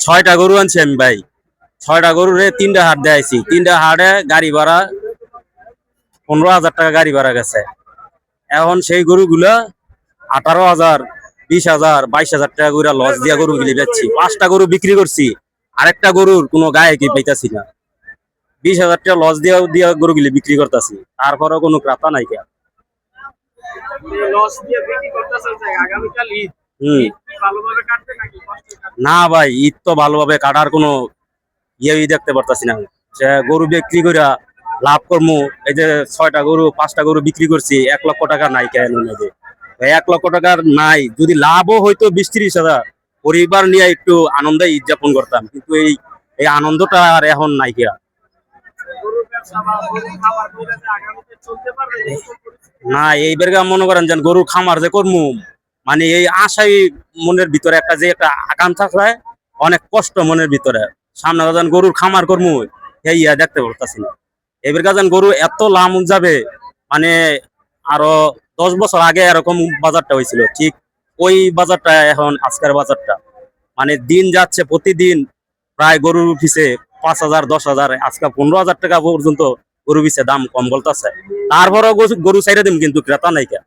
6টা গরু আনছি আমি ভাই। 6টা গরুরে 3টা হাট দেয়াইছি। 3টা হাটে গাড়ি ভাড়া 15,000 টাকা গাড়ি ভাড়া গেছে। এখন সেই গরুগুলা 18,000, 20,000, 22,000 টাকা করে লস দিয়া গরুগুলি বেচছি। 5টা গরু বিক্রি করছি, আরেকটা গরুর কোনো গায়ে কি পাইতাছি না। 20,000 টাকা লস দিয়া দিয়া গরুগুলি বিক্রি করতেছি, তারপরেও কোনো ক্রেতা নাই কে। হম না ভাই, ঈদ তো ভালোভাবে কাটার কোনো ইয়েই দেখতে পারতাছি না। সে গরু বিক্রি করে লাভ করবো, এই যে 6টা গরু 5টা গরু বিক্রি করছি, 1 লক্ষ টাকা নাই কেন? 1 লক্ষ টাকার নাই, যদি লাভও হইতো 20-30 হাজার, পরিবার নিয়ে একটু আনন্দে ঈদ যাপন করতাম, কিন্তু এই এই আনন্দটা আর এখন নাই কে। না এইবার মনে করেন যে গরু খামার যে করমু, মানে এই আশাই মনের ভিতরে একটা যে একটা আকাঙ্ক্ষা থাকে, অনেক কষ্ট মনের ভিতরে। সামনে যখন গরুর খামার করমু, এই দেখতে পারতাছি না। এবার যখন গরু এত লাভ যাবে, মানে আরো 10 বছর আগে এরকম বাজারটা হয়েছিল, ঠিক ওই বাজারটা এখন আজকের বাজারটা, মানে দিন যাচ্ছে প্রতিদিন প্রায় গরুর পিছে 5,000, 10,000, আজকে 15,000 টাকা পর্যন্ত গরু পিছে দাম কম বলতেছে। তারপরেও গরু ছাইড়ে দিম, কিন্তু ক্রেতা নাই কে।